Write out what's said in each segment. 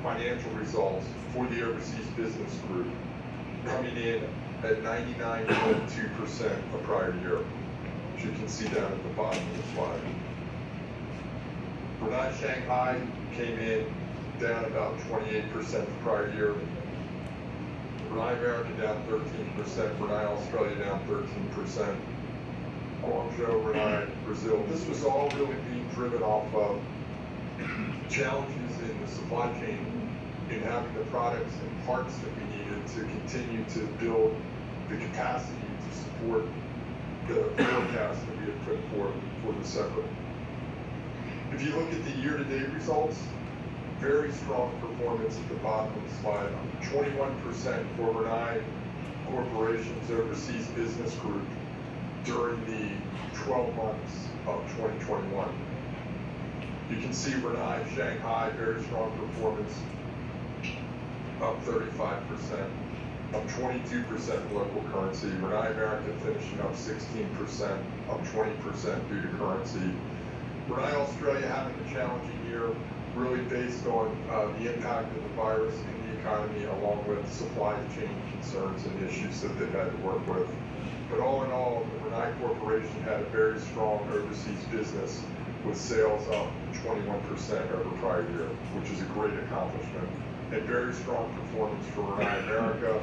financial results for the Overseas Business Group, coming in at 99.2% of prior year, which you can see down at the bottom of the slide. Brunei Shanghai came in down about 28% the prior year. Brunei America down 13%, Brunei Australia down 13%, Guangzhou, Brunei, Brazil. This was all really being driven off of challenges in the supply chain in having the products and parts that we needed to continue to build the capacity to support the forecast that we had put forth for December. If you look at the year-to-date results, very strong performance at the bottom of the slide. 21% for Brunei Corporation's Overseas Business Group during the 12 months of 2021. You can see Brunei Shanghai, very strong performance, up 35%, up 22% local currency. Brunei America finishing up 16%, up 20% due to currency. Brunei Australia having a challenging year, really based on the impact of the virus in the economy, along with supply chain concerns and issues that they've had to work with. But all in all, the Brunei Corporation had a very strong overseas business with sales up 21% over prior year, which is a great accomplishment. And very strong performance for Brunei America,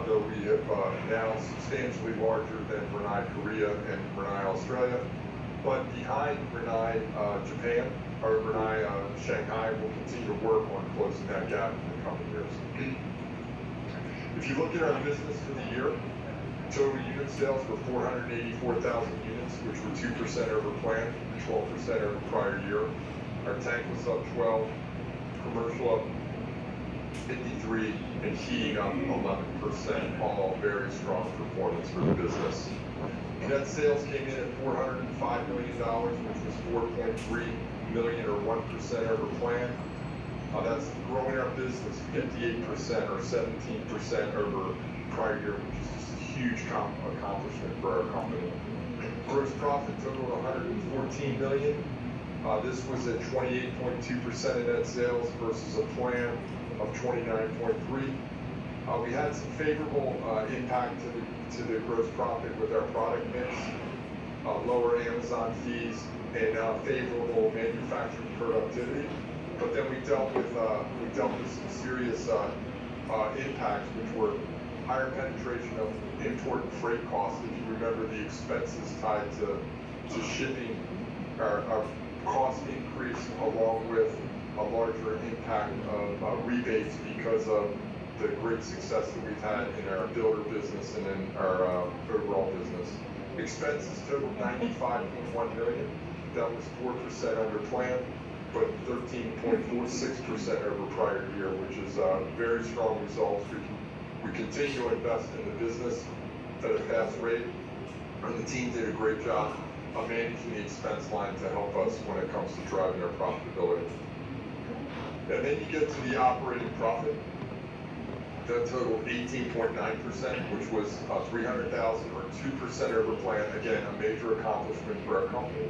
though we have now substantially larger than Brunei Korea and Brunei Australia. But behind Brunei Japan, or Brunei Shanghai, will continue to work on closing that gap in the coming years. If you look at our business for the year, total unit sales were 484,000 units, which were 2% over plan, 12% over prior year. Our tank was up 12, commercial up 53, and heating up 11%, all very strong performance for the business. Net sales came in at $405 million, which was $4.3 million or 1% over plan. That's growing our business 58% or 17% over prior year, which is just a huge accomplishment for our company. Gross profit totaled $114 million. This was at 28.2% of net sales versus a plan of 29.3%. We had some favorable impact to the gross profit with our product mix, lower Amazon fees, and favorable manufacturing productivity. But then we dealt with some serious impacts, which were higher penetration of import and freight costs. If you remember, the expenses tied to shipping, our cost increase, along with a larger impact of rebates because of the great success that we've had in our builder business and in our overall business. Expenses totaled $95.1 million. That was 4% under plan, but 13.46% over prior year, which is very strong results. We continue to invest in the business at a fast rate, and the team did a great job of managing the expense line to help us when it comes to driving our profitability. And then you get to the operating profit. That totaled 18.9%, which was $300,000 or 2% over plan. Again, a major accomplishment for our company.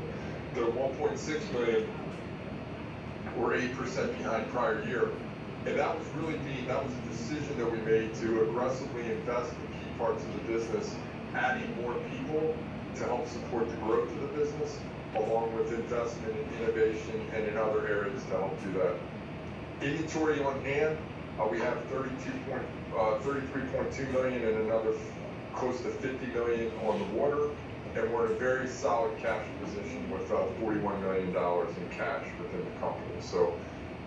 The $1.6 million or 8% behind prior year. And that was a decision that we made to aggressively invest in key parts of the business, adding more people to help support the growth of the business, along with investment in innovation and in other areas to help do that. Inventory on hand, we have $33.2 million and another close to $50 million on the water, and we're in a very solid cash position with $41 million in cash within the company. So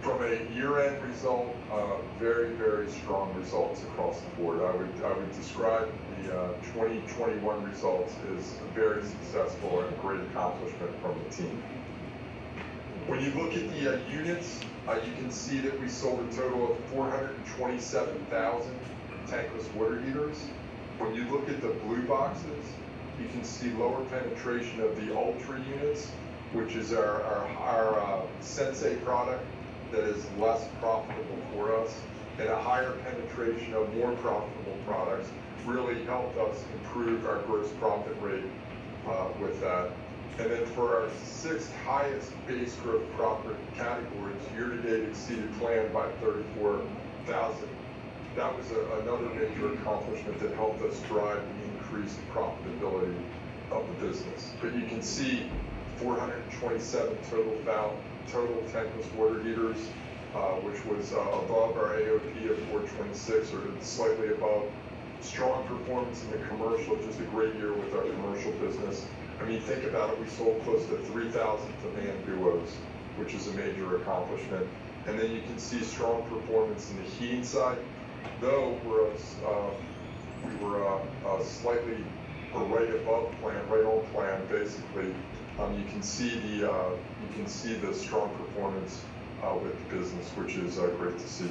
from a year-end result, very, very strong results across the board. I would describe the 2021 results as very successful and a great accomplishment from the team. When you look at the units, you can see that we sold a total of 427,000 tankless water heaters. When you look at the blue boxes, you can see lower penetration of the Ultra units, which is our Sensei product that is less profitable for us, and a higher penetration of more profitable products really helped us improve our gross profit rate with that. And then for our 6th highest base growth profit categories, year-to-date exceeded plan by 34,000. That was another major accomplishment that helped us drive the increased profitability of the business. But you can see 427 total tankless water heaters, which was above our AOP of 426, or slightly above. Strong performance in the commercial, just a great year with our commercial business. I mean, think about it, we sold close to 3,000 demand duos, which is a major accomplishment. And then you can see strong performance in the heating side, though we were slightly or right above plan, right on plan, basically. You can see the strong performance with the business, which is great to see.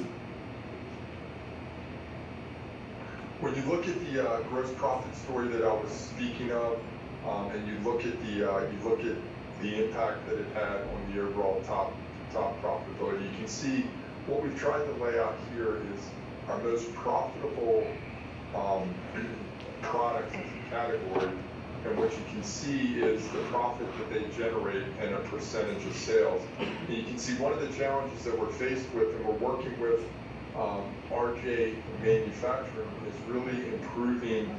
When you look at the gross profit story that I was speaking of, and you look at the impact that it had on the overall top profitability, you can see what we've tried to lay out here is our most profitable products category, and what you can see is the profit that they generate and a percentage of sales. And you can see one of the challenges that we're faced with, and we're working with RJ Manufacturing, is really improving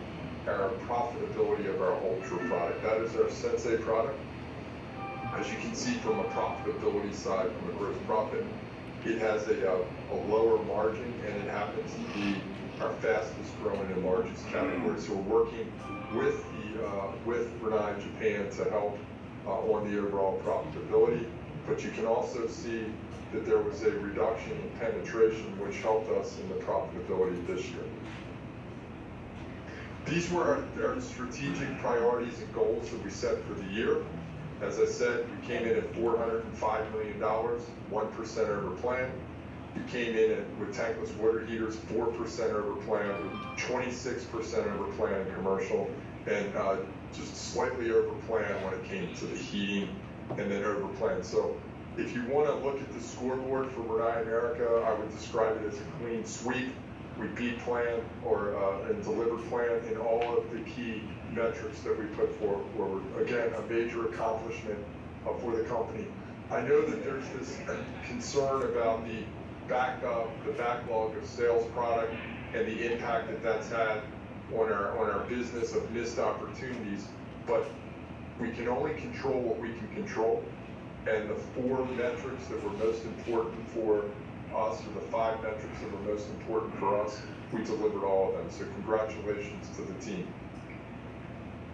our profitability of our Ultra product. That is our Sensei product. As you can see from a profitability side, from a gross profit, it has a lower margin, and it happens to be our fastest growing and largest category. So we're working with Rinnai Japan to help on the overall profitability. But you can also see that there was a reduction in penetration, which helped us in the profitability this year. These were our strategic priorities and goals that we set for the year. As I said, we came in at $405 million, 1% over plan. We came in with tankless water heaters, 4% over plan, 26% over plan in commercial, and just slightly over plan when it came to the heating, and then over plan. So if you want to look at the scoreboard for Rinnai America, I would describe it as a clean sweep. We beat plan and delivered plan in all of the key metrics that we put forward. Again, a major accomplishment for the company. I know that there's this concern about the backlog of sales product and the impact that that's had on our business of missed opportunities, but we can only control what we can control. And the 4 metrics that were most important for us, or the 5 metrics that were most important for us, we delivered all of them. So congratulations to the team.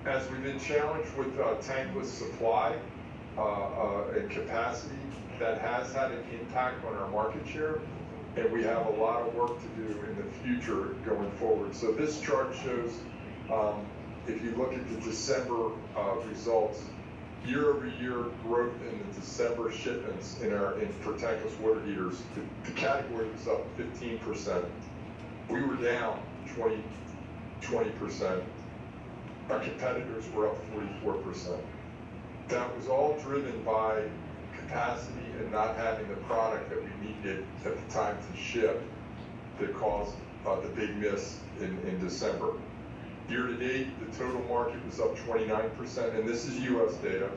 As we've been challenged with tankless supply and capacity, that has had an impact on our market share, and we have a lot of work to do in the future going forward. So this chart shows, if you look at the December results, year-over-year growth in the December shipments for tankless water heaters, the category was up 15%. We were down 20%. Our competitors were up 44%. That was all driven by capacity and not having the product that we needed at the time to ship that caused the big miss in December. Year to date, the total market was up 29%, and this is US data.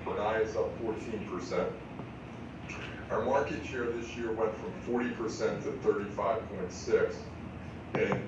Rinnai is up 14%. Our market share this year went from 40% to 35.6%, and